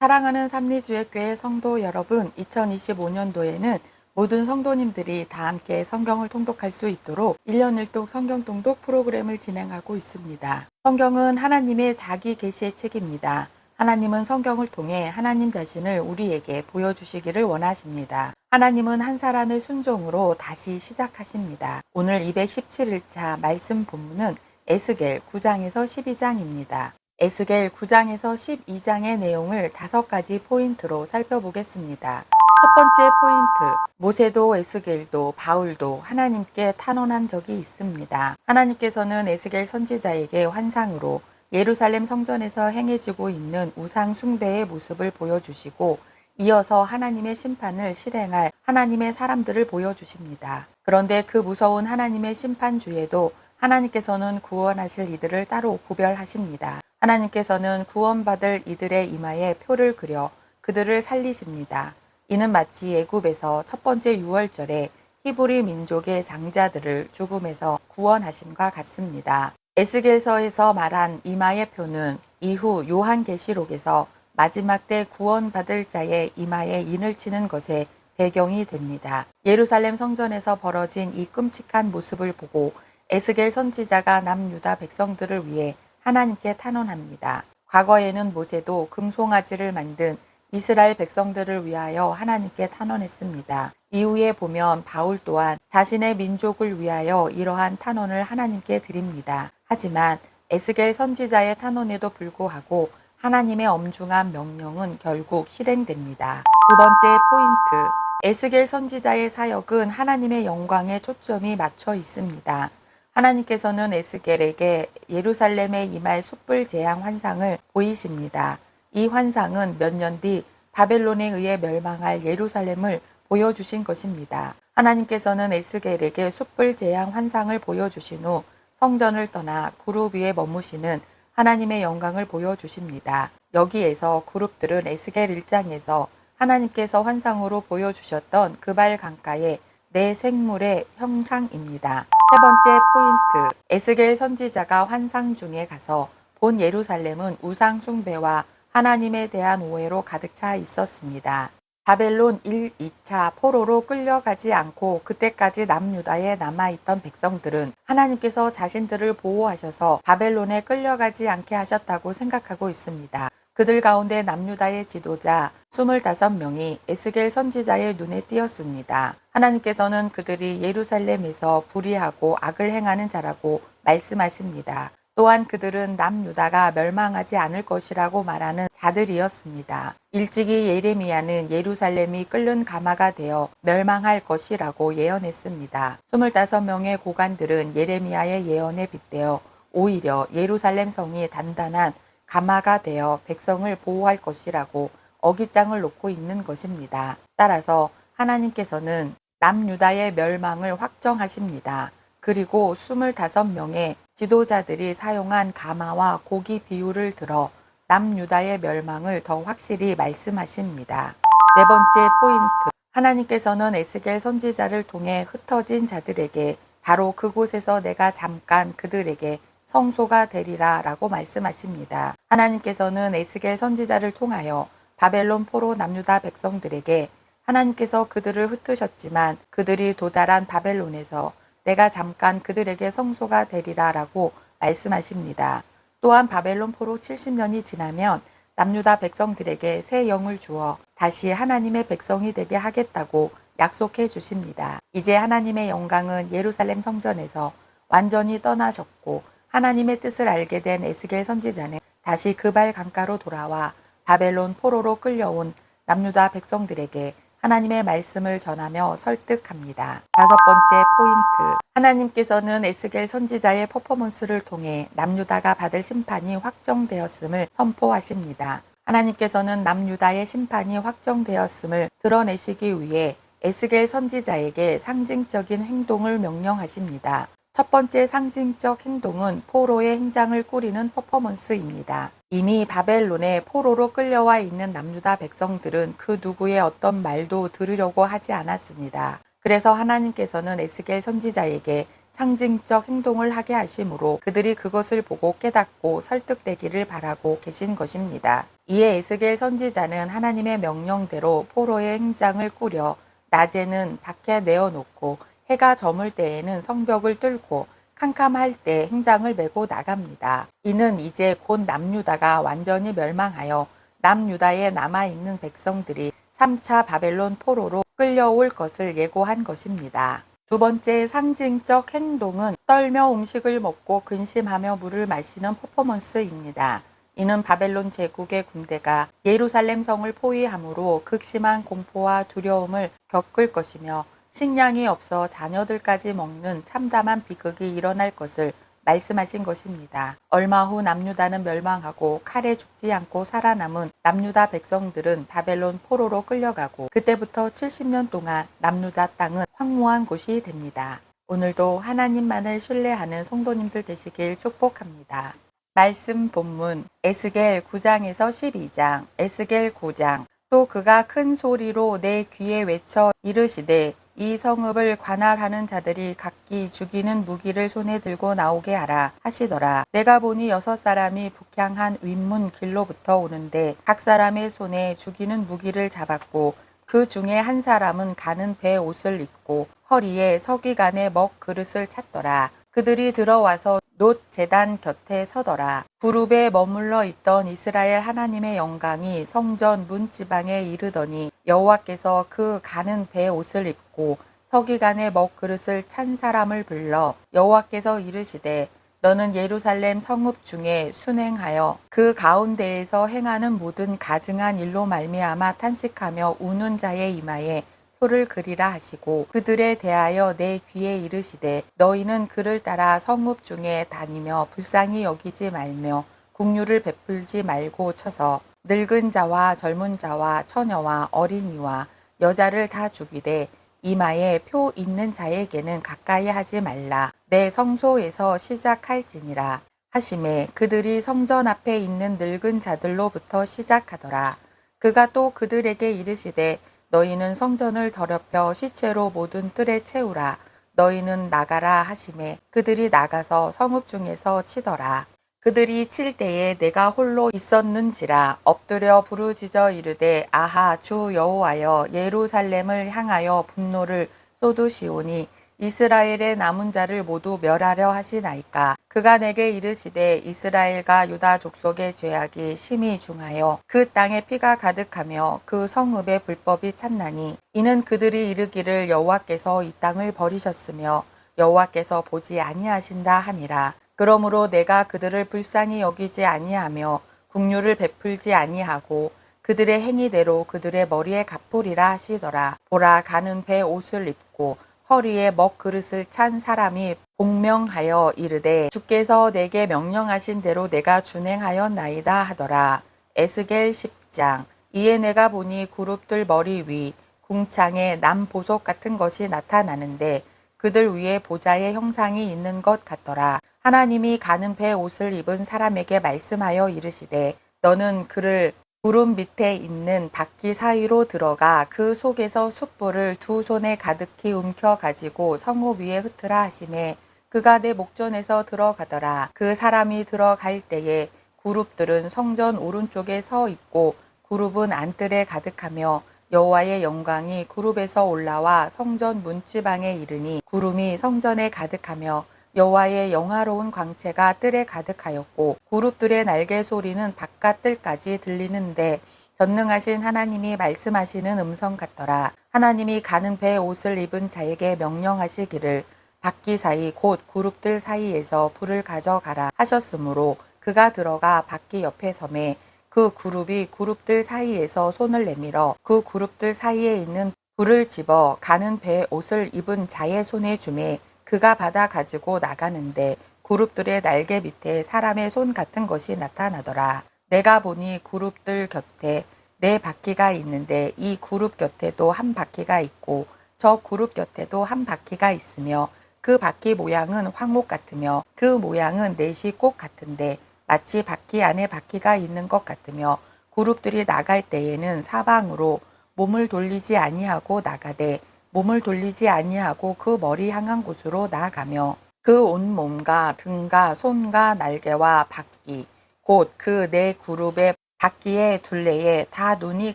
사랑하는 삼리주의교회 성도 여러분, 2025년도에는 모든 성도님들이 다 함께 성경을 통독할 수 있도록 1년 1독 성경 통독 프로그램을 진행하고 있습니다. 성경은 하나님의 자기 계시의 책입니다. 하나님은 성경을 통해 하나님 자신을 우리에게 보여주시기를 원하십니다. 하나님은 한 사람의 순종으로 다시 시작하십니다. 오늘 217일차 말씀 본문은 에스겔 9장에서 12장입니다. 에스겔 9장에서 12장의 내용을 5가지 포인트로 살펴보겠습니다. 첫 번째 포인트, 모세도 에스겔도 바울도 하나님께 탄원한 적이 있습니다. 하나님께서는 에스겔 선지자에게 환상으로 예루살렘 성전에서 행해지고 있는 우상 숭배의 모습을 보여주시고 이어서 하나님의 심판을 실행할 하나님의 사람들을 보여주십니다. 그런데 그 무서운 하나님의 심판주에도 하나님께서는 구원하실 이들을 따로 구별하십니다. 하나님께서는 구원받을 이들의 이마에 표를 그려 그들을 살리십니다. 이는 마치 애굽에서 첫 번째 유월절에 히브리 민족의 장자들을 죽음에서 구원하심과 같습니다. 에스겔서에서 말한 이마의 표는 이후 요한계시록에서 마지막 때 구원받을 자의 이마에 인을 치는 것에 배경이 됩니다. 예루살렘 성전에서 벌어진 이 끔찍한 모습을 보고 에스겔 선지자가 남유다 백성들을 위해 하나님께 탄원합니다. 과거에는 모세도 금송아지를 만든 이스라엘 백성들을 위하여 하나님께 탄원했습니다. 이후에 보면 바울 또한 자신의 민족을 위하여 이러한 탄원을 하나님께 드립니다. 하지만 에스겔 선지자의 탄원에도 불구하고 하나님의 엄중한 명령은 결국 실행됩니다. 두 번째 포인트, 에스겔 선지자의 사역은 하나님의 영광에 초점이 맞춰 있습니다. 하나님께서는 에스겔에게 예루살렘에 임할 숯불 재앙 환상을 보이십니다. 이 환상은 몇 년 뒤 바벨론에 의해 멸망할 예루살렘을 보여주신 것입니다. 하나님께서는 에스겔에게 숯불 재앙 환상을 보여주신 후 성전을 떠나 그룹 위에 머무시는 하나님의 영광을 보여주십니다. 여기에서 그룹들은 에스겔 1장에서 하나님께서 환상으로 보여주셨던 그발 강가의 네 생물의 형상입니다. 세 번째 포인트, 에스겔 선지자가 환상 중에 가서 본 예루살렘은 우상 숭배와 하나님에 대한 오해로 가득 차 있었습니다. 바벨론 1, 2차 포로로 끌려가지 않고 그때까지 남유다에 남아있던 백성들은 하나님께서 자신들을 보호하셔서 바벨론에 끌려가지 않게 하셨다고 생각하고 있습니다. 그들 가운데 남유다의 지도자 25명이 에스겔 선지자의 눈에 띄었습니다. 하나님께서는 그들이 예루살렘에서 불의하고 악을 행하는 자라고 말씀하십니다. 또한 그들은 남유다가 멸망하지 않을 것이라고 말하는 자들이었습니다. 일찍이 예레미야는 예루살렘이 끓는 가마가 되어 멸망할 것이라고 예언했습니다. 25명의 고관들은 예레미야의 예언에 빗대어 오히려 예루살렘 성이 단단한 가마가 되어 백성을 보호할 것이라고 어깃장을 놓고 있는 것입니다. 따라서 하나님께서는 남유다의 멸망을 확정하십니다. 그리고 25명의 지도자들이 사용한 가마와 고기 비유를 들어 남유다의 멸망을 더 확실히 말씀하십니다. 네 번째 포인트, 하나님께서는 에스겔 선지자를 통해 흩어진 자들에게 바로 그곳에서 내가 잠깐 그들에게 성소가 되리라 라고 말씀하십니다. 하나님께서는 에스겔 선지자를 통하여 바벨론 포로 남유다 백성들에게 하나님께서 그들을 흩으셨지만 그들이 도달한 바벨론에서 내가 잠깐 그들에게 성소가 되리라 라고 말씀하십니다. 또한 바벨론 포로 70년이 지나면 남유다 백성들에게 새 영을 주어 다시 하나님의 백성이 되게 하겠다고 약속해 주십니다. 이제 하나님의 영광은 예루살렘 성전에서 완전히 떠나셨고 하나님의 뜻을 알게 된 에스겔 선지자는 다시 그발 강가로 돌아와 바벨론 포로로 끌려온 남유다 백성들에게 하나님의 말씀을 전하며 설득합니다. 다섯 번째 포인트, 하나님께서는 에스겔 선지자의 퍼포먼스를 통해 남유다가 받을 심판이 확정되었음을 선포하십니다. 하나님께서는 남유다의 심판이 확정되었음을 드러내시기 위해 에스겔 선지자에게 상징적인 행동을 명령하십니다. 첫 번째 상징적 행동은 포로의 행장을 꾸리는 퍼포먼스입니다. 이미 바벨론에 포로로 끌려와 있는 남유다 백성들은 그 누구의 어떤 말도 들으려고 하지 않았습니다. 그래서 하나님께서는 에스겔 선지자에게 상징적 행동을 하게 하심으로 그들이 그것을 보고 깨닫고 설득되기를 바라고 계신 것입니다. 이에 에스겔 선지자는 하나님의 명령대로 포로의 행장을 꾸려 낮에는 밖에 내어놓고 해가 저물 때에는 성벽을 뚫고 캄캄할 때 행장을 메고 나갑니다. 이는 이제 곧 남유다가 완전히 멸망하여 남유다에 남아있는 백성들이 3차 바벨론 포로로 끌려올 것을 예고한 것입니다. 두 번째 상징적 행동은 떨며 음식을 먹고 근심하며 물을 마시는 퍼포먼스입니다. 이는 바벨론 제국의 군대가 예루살렘 성을 포위함으로 극심한 공포와 두려움을 겪을 것이며 식량이 없어 자녀들까지 먹는 참담한 비극이 일어날 것을 말씀하신 것입니다. 얼마 후 남유다는 멸망하고 칼에 죽지 않고 살아남은 남유다 백성들은 바벨론 포로로 끌려가고 그때부터 70년 동안 남유다 땅은 황무한 곳이 됩니다. 오늘도 하나님만을 신뢰하는 성도님들 되시길 축복합니다. 말씀 본문 에스겔 9장에서 12장, 에스겔 9장. 또 그가 큰 소리로 내 귀에 외쳐 이르시되 이 성읍을 관할하는 자들이 각기 죽이는 무기를 손에 들고 나오게 하라 하시더라. 내가 보니 6사람이 북향한 윗문 길로부터 오는데 각 사람의 손에 죽이는 무기를 잡았고 그 중에 한 사람은 가는 배 옷을 입고 허리에 서기관의 먹 그릇을 찼더라. 그들이 들어와서 놋 제단 곁에 서더라. 구룹에 머물러 있던 이스라엘 하나님의 영광이 성전 문지방에 이르더니 여호와께서 그 가는 배 옷을 입고 서기관의 먹 그릇을 찬 사람을 불러 여호와께서 이르시되 너는 예루살렘 성읍 중에 순행하여 그 가운데에서 행하는 모든 가증한 일로 말미암아 탄식하며 우는 자의 이마에 표를 그리라 하시고 그들에 대하여 내 귀에 이르시되 너희는 그를 따라 성읍 중에 다니며 불쌍히 여기지 말며 국류를 베풀지 말고 쳐서 늙은 자와 젊은 자와 처녀와 어린이와 여자를 다 죽이되 이마에 표 있는 자에게는 가까이 하지 말라. 내 성소에서 시작할지니라 하심에 그들이 성전 앞에 있는 늙은 자들로부터 시작하더라. 그가 또 그들에게 이르시되 너희는 성전을 더럽혀 시체로 모든 뜰에 채우라. 너희는 나가라 하심에 그들이 나가서 성읍 중에서 치더라. 그들이 칠 때에 내가 홀로 있었는지라 엎드려 부르짖어 이르되 아하 주 여호와여 예루살렘을 향하여 분노를 쏟으시오니 이스라엘의 남은 자를 모두 멸하려 하시나이까. 그가 내게 이르시되 이스라엘과 유다 족속의 죄악이 심히 중하여 그 땅에 피가 가득하며 그 성읍에 불법이 찼나니 이는 그들이 이르기를 여호와께서 이 땅을 버리셨으며 여호와께서 보지 아니하신다 함이라. 그러므로 내가 그들을 불쌍히 여기지 아니하며 국류를 베풀지 아니하고 그들의 행위대로 그들의 머리에 갚으리라 하시더라. 보라 가는 배 옷을 입고 허리에 먹 그릇을 찬 사람이 복명하여 이르되 주께서 내게 명령하신 대로 내가 준행하였나이다 하더라. 에스겔 10장. 이에 내가 보니 그룹들 머리 위 궁창에 남보석 같은 것이 나타나는데 그들 위에 보좌의 형상이 있는 것 같더라. 하나님이 가는 배 옷을 입은 사람에게 말씀하여 이르시되 너는 그를 구름 밑에 있는 바퀴 사이로 들어가 그 속에서 숯불을 두 손에 가득히 움켜 가지고 성읍 위에 흩으라 하시매 그가 내 목전에서 들어가더라. 그 사람이 들어갈 때에 그룹들은 성전 오른쪽에 서 있고 그룹은 안뜰에 가득하며 여호와의 영광이 그룹에서 올라와 성전 문지방에 이르니 구름이 성전에 가득하며 여호와의 영화로운 광채가 뜰에 가득하였고 그룹들의 날개 소리는 바깥 뜰까지 들리는데 전능하신 하나님이 말씀하시는 음성 같더라. 하나님이 가는 배 옷을 입은 자에게 명령하시기를 바퀴 사이 곧 그룹들 사이에서 불을 가져가라 하셨으므로 그가 들어가 바퀴 옆에 섬에 그 그룹이 그룹들 사이에서 손을 내밀어 그 그룹들 사이에 있는 불을 집어 가는 배 옷을 입은 자의 손에 주매 그가 받아 가지고 나가는데 그룹들의 날개 밑에 사람의 손 같은 것이 나타나더라. 내가 보니 그룹들 곁에 네 바퀴가 있는데 이 그룹 곁에도 한 바퀴가 있고 저 그룹 곁에도 한 바퀴가 있으며 그 바퀴 모양은 황옥 같으며 그 모양은 넷이 꼭 같은데 마치 바퀴 안에 바퀴가 있는 것 같으며 그룹들이 나갈 때에는 사방으로 몸을 돌리지 아니하고 나가되 몸을 돌리지 아니하고 그 머리 향한 곳으로 나아가며 그 온 몸과 등과 손과 날개와 바퀴 곧 그 네 그룹의 바퀴의 둘레에 다 눈이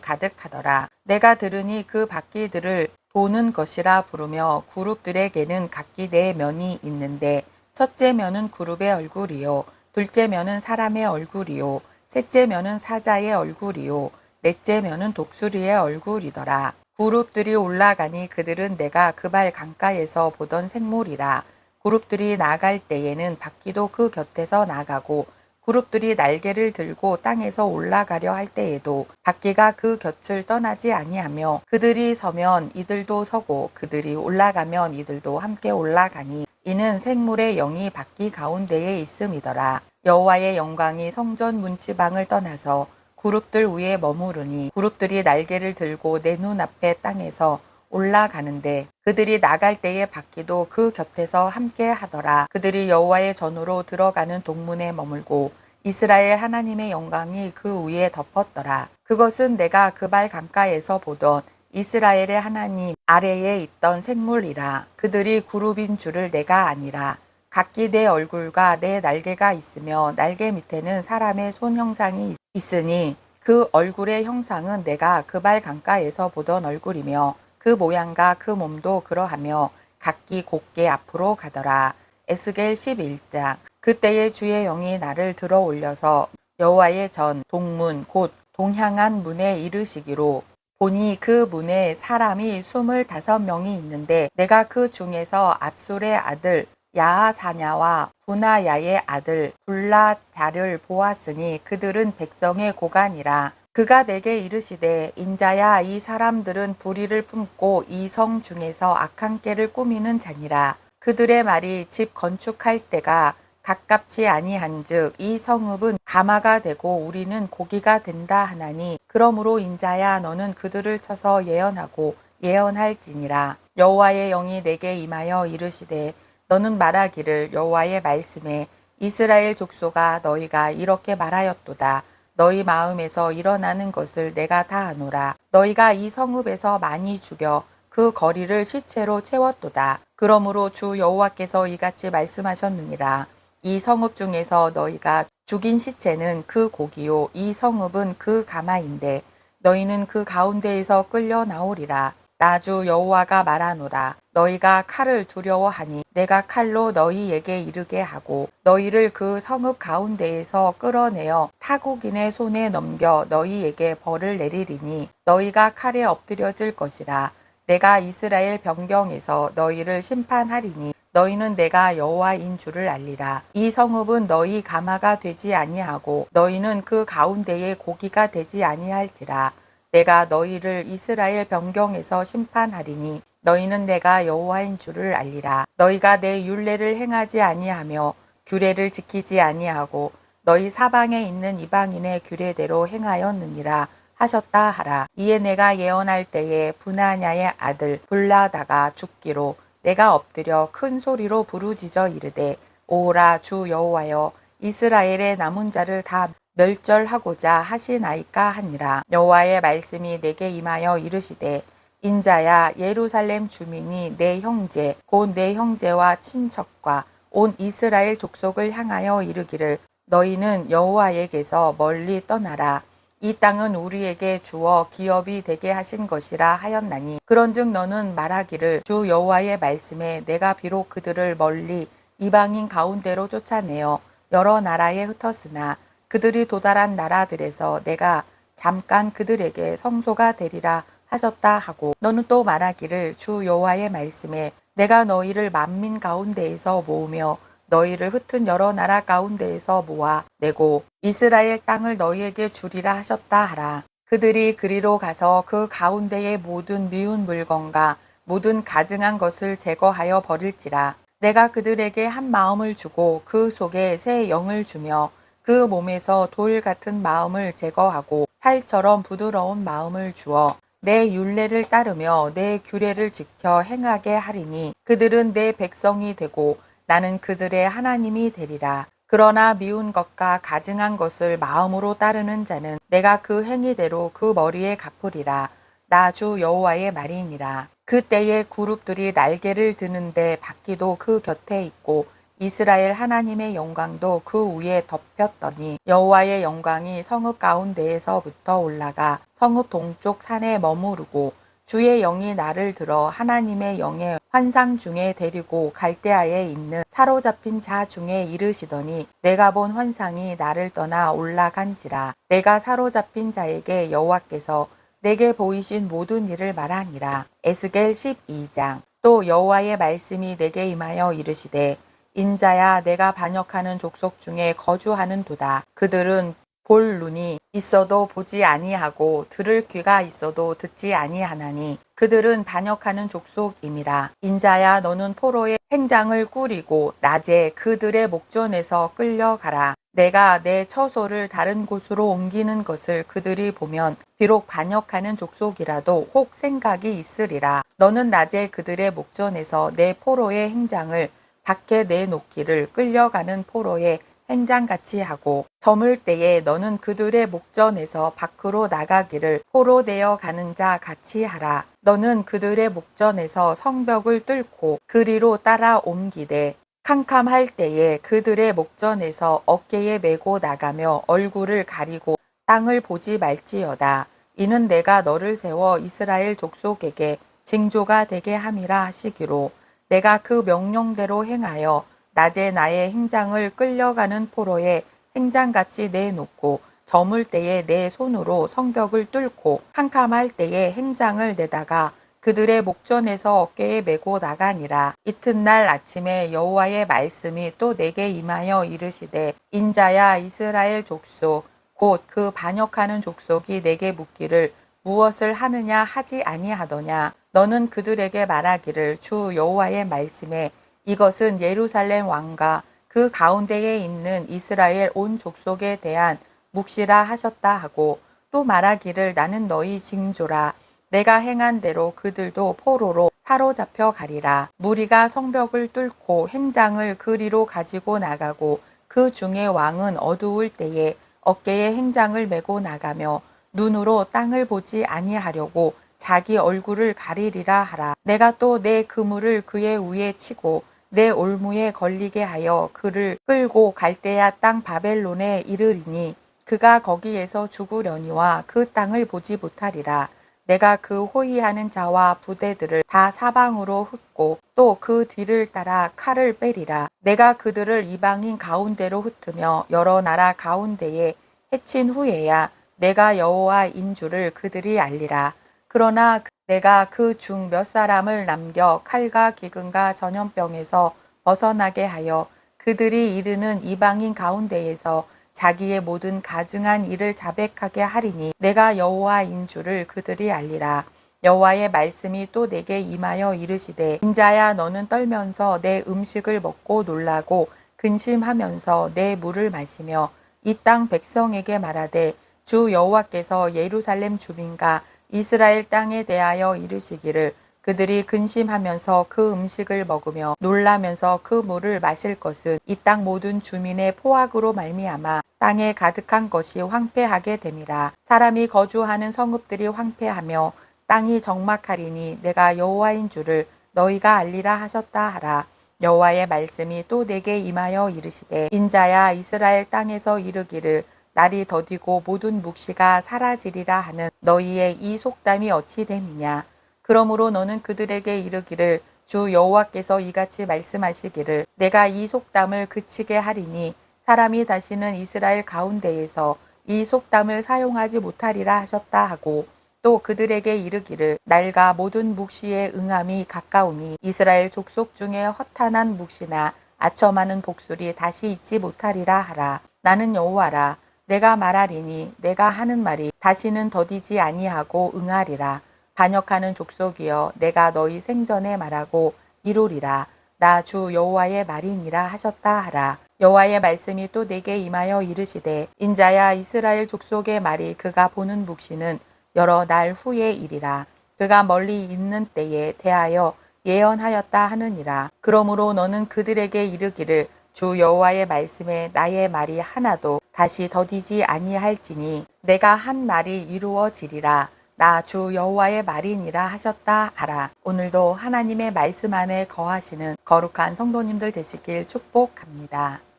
가득하더라. 내가 들으니 그 바퀴들을 도는 것이라 부르며 그룹들에게는 각기 네 면이 있는데 첫째 면은 그룹의 얼굴이요 둘째 면은 사람의 얼굴이요 셋째 면은 사자의 얼굴이요 넷째 면은 독수리의 얼굴이더라. 그룹들이 올라가니 그들은 내가 그발 강가에서 보던 생물이라. 그룹들이 나갈 때에는 바퀴도 그 곁에서 나가고 그룹들이 날개를 들고 땅에서 올라가려 할 때에도 바퀴가 그 곁을 떠나지 아니하며 그들이 서면 이들도 서고 그들이 올라가면 이들도 함께 올라가니 이는 생물의 영이 바퀴 가운데에 있음이더라. 여호와의 영광이 성전 문지방을 떠나서 그룹들 위에 머무르니 그룹들이 날개를 들고 내 눈앞에 땅에서 올라가는데 그들이 나갈 때의 바퀴도 그 곁에서 함께 하더라. 그들이 여호와의 전으로 들어가는 동문에 머물고 이스라엘 하나님의 영광이 그 위에 덮었더라. 그것은 내가 그발 강가에서 보던 이스라엘의 하나님 아래에 있던 생물이라. 그들이 그룹인 줄을 내가 아니라. 각기 내 얼굴과 내 날개가 있으며 날개 밑에는 사람의 손 형상이 있으니 그 얼굴의 형상은 내가 그발 강가에서 보던 얼굴이며 그 모양과 그 몸도 그러하며 각기 곧게 앞으로 가더라. 에스겔 11장. 그때에 주의 영이 나를 들어 올려서 여호와의 전 동문 곧 동향한 문에 이르시기로 보니 그 문에 사람이 25명이 있는데 내가 그 중에서 앗술의 아들 야하사냐와 분하야의 아들 블라다를 보았으니 그들은 백성의 고관이라. 그가 내게 이르시되 인자야 이 사람들은 불의를 품고 이 성 중에서 악한 꾀를 꾸미는 자니라. 그들의 말이 집 건축할 때가 가깝지 아니한즉 이 성읍은 가마가 되고 우리는 고기가 된다 하나니 그러므로 인자야 너는 그들을 쳐서 예언하고 예언할지니라. 여호와의 영이 내게 임하여 이르시되 너는 말하기를 여호와의 말씀에 이스라엘 족속아 너희가 이렇게 말하였도다. 너희 마음에서 일어나는 것을 내가 다 아노라. 너희가 이 성읍에서 많이 죽여 그 거리를 시체로 채웠도다. 그러므로 주 여호와께서 이같이 말씀하셨느니라. 이 성읍 중에서 너희가 죽인 시체는 그 고기요 이 성읍은 그 가마인데 너희는 그 가운데에서 끌려 나오리라. 나 주 여호와가 말하노라. 너희가 칼을 두려워하니 내가 칼로 너희에게 이르게 하고 너희를 그 성읍 가운데에서 끌어내어 타국인의 손에 넘겨 너희에게 벌을 내리리니 너희가 칼에 엎드려질 것이라. 내가 이스라엘 변경에서 너희를 심판하리니 너희는 내가 여호와인 줄을 알리라. 이 성읍은 너희 가마가 되지 아니하고 너희는 그 가운데에 고기가 되지 아니할지라. 내가 너희를 이스라엘 변경에서 심판하리니 너희는 내가 여호와인 줄을 알리라. 너희가 내 율례를 행하지 아니하며 규례를 지키지 아니하고 너희 사방에 있는 이방인의 규례대로 행하였느니라 하셨다 하라. 이에 내가 예언할 때에 분하냐의 아들 블라다가 죽기로 내가 엎드려 큰 소리로 부르짖어 이르되 오라 주 여호와여 이스라엘의 남은 자를 다 멸절하고자 하시나이까 하니라. 여호와의 말씀이 내게 임하여 이르시되 인자야 예루살렘 주민이 내 형제 곧 내 형제와 친척과 온 이스라엘 족속을 향하여 이르기를 너희는 여호와에게서 멀리 떠나라. 이 땅은 우리에게 주어 기업이 되게 하신 것이라 하였나니 그런즉 너는 말하기를 주 여호와의 말씀에 내가 비록 그들을 멀리 이방인 가운데로 쫓아내어 여러 나라에 흩었으나 그들이 도달한 나라들에서 내가 잠깐 그들에게 성소가 되리라 하셨다 하고 너는 또 말하기를 주 여호와의 말씀에 내가 너희를 만민 가운데에서 모으며 너희를 흩은 여러 나라 가운데에서 모아 내고 이스라엘 땅을 너희에게 주리라 하셨다 하라. 그들이 그리로 가서 그 가운데의 모든 미운 물건과 모든 가증한 것을 제거하여 버릴지라. 내가 그들에게 한 마음을 주고 그 속에 새 영을 주며 그 몸에서 돌 같은 마음을 제거하고 살처럼 부드러운 마음을 주어 내 율례를 따르며 내 규례를 지켜 행하게 하리니 그들은 내 백성이 되고 나는 그들의 하나님이 되리라. 그러나 미운 것과 가증한 것을 마음으로 따르는 자는 내가 그 행위대로 그 머리에 갚으리라. 나 주 여호와의 말이니라. 그때에 그룹들이 날개를 드는데 바퀴도 그 곁에 있고 이스라엘 하나님의 영광도 그 위에 덮였더니 여호와의 영광이 성읍 가운데에서부터 올라가 성읍 동쪽 산에 머무르고 주의 영이 나를 들어 하나님의 영의 환상 중에 데리고 갈대아에 있는 사로잡힌 자 중에 이르시더니 내가 본 환상이 나를 떠나 올라간지라. 내가 사로잡힌 자에게 여호와께서 내게 보이신 모든 일을 말하니라. 에스겔 12장. 또 여호와의 말씀이 내게 임하여 이르시되 인자야, 내가 반역하는 족속 중에 거주하는 도다. 그들은 볼 눈이 있어도 보지 아니하고 들을 귀가 있어도 듣지 아니하나니 그들은 반역하는 족속임이라. 인자야, 너는 포로의 행장을 꾸리고 낮에 그들의 목전에서 끌려가라. 내가 내 처소를 다른 곳으로 옮기는 것을 그들이 보면 비록 반역하는 족속이라도 혹 생각이 있으리라. 너는 낮에 그들의 목전에서 내 포로의 행장을 밖에 내놓기를 끌려가는 포로의 행장같이 하고 저물 때에 너는 그들의 목전에서 밖으로 나가기를 포로 되어 가는 자 같이 하라. 너는 그들의 목전에서 성벽을 뚫고 그리로 따라 옮기되 캄캄할 때에 그들의 목전에서 어깨에 메고 나가며 얼굴을 가리고 땅을 보지 말지어다. 이는 내가 너를 세워 이스라엘 족속에게 징조가 되게 함이라 하시기로 내가 그 명령대로 행하여 낮에 나의 행장을 끌려가는 포로의 행장같이 내놓고 저물 때에 내 손으로 성벽을 뚫고 캄캄할 때에 행장을 내다가 그들의 목전에서 어깨에 메고 나가니라. 이튿날 아침에 여호와의 말씀이 또 내게 임하여 이르시되 인자야, 이스라엘 족속 곧 그 반역하는 족속이 내게 묻기를 무엇을 하느냐 하지 아니하더냐. 너는 그들에게 말하기를 주 여호와의 말씀에 이것은 예루살렘 왕과 그 가운데에 있는 이스라엘 온 족속에 대한 묵시라 하셨다 하고 또 말하기를 나는 너희 징조라. 내가 행한 대로 그들도 포로로 사로잡혀 가리라. 무리가 성벽을 뚫고 행장을 그리로 가지고 나가고 그 중에 왕은 어두울 때에 어깨에 행장을 메고 나가며 눈으로 땅을 보지 아니하려고 자기 얼굴을 가리리라 하라. 내가 또 내 그물을 그의 위에 치고 내 올무에 걸리게 하여 그를 끌고 갈대아 땅 바벨론에 이르리니 그가 거기에서 죽으려니와 그 땅을 보지 못하리라. 내가 그 호위하는 자와 부대들을 다 사방으로 흩고 또 그 뒤를 따라 칼을 빼리라. 내가 그들을 이방인 가운데로 흩으며 여러 나라 가운데에 해친 후에야 내가 여호와인 줄을 그들이 알리라. 그러나 내가 그 중 몇 사람을 남겨 칼과 기근과 전염병에서 벗어나게 하여 그들이 이르는 이방인 가운데에서 자기의 모든 가증한 일을 자백하게 하리니 내가 여호와인 줄을 그들이 알리라. 여호와의 말씀이 또 내게 임하여 이르시되 인자야, 너는 떨면서 내 음식을 먹고 놀라고 근심하면서 내 물을 마시며 이 땅 백성에게 말하되 주 여호와께서 예루살렘 주민과 이스라엘 땅에 대하여 이르시기를 그들이 근심하면서 그 음식을 먹으며 놀라면서 그 물을 마실 것은 이 땅 모든 주민의 포악으로 말미암아 땅에 가득한 것이 황폐하게 됨이라. 사람이 거주하는 성읍들이 황폐하며 땅이 적막하리니 내가 여호와인 줄을 너희가 알리라 하셨다 하라. 여호와의 말씀이 또 내게 임하여 이르시되 인자야, 이스라엘 땅에서 이르기를 날이 더디고 모든 묵시가 사라지리라 하는 너희의 이 속담이 어찌 됨이냐. 그러므로 너는 그들에게 이르기를 주 여호와께서 이같이 말씀하시기를 내가 이 속담을 그치게 하리니 사람이 다시는 이스라엘 가운데에서 이 속담을 사용하지 못하리라 하셨다 하고 또 그들에게 이르기를 날과 모든 묵시의 응함이 가까우니 이스라엘 족속 중에 허탄한 묵시나 아첨하는 복술이 다시 있지 못하리라 하라. 나는 여호와라. 내가 말하리니 내가 하는 말이 다시는 더디지 아니하고 응하리라. 반역하는 족속이여, 내가 너희 생전에 말하고 이루리라. 나 주 여호와의 말이니라 하셨다 하라. 여호와의 말씀이 또 내게 임하여 이르시되 인자야, 이스라엘 족속의 말이 그가 보는 묵시는 여러 날 후의 일이라. 그가 멀리 있는 때에 대하여 예언하였다 하느니라. 그러므로 너는 그들에게 이르기를 주 여호와의 말씀에 나의 말이 하나도 다시 더디지 아니할지니 내가 한 말이 이루어지리라. 나 주 여호와의 말이니라 하셨다 하라. 오늘도 하나님의 말씀 안에 거하시는 거룩한 성도님들 되시길 축복합니다.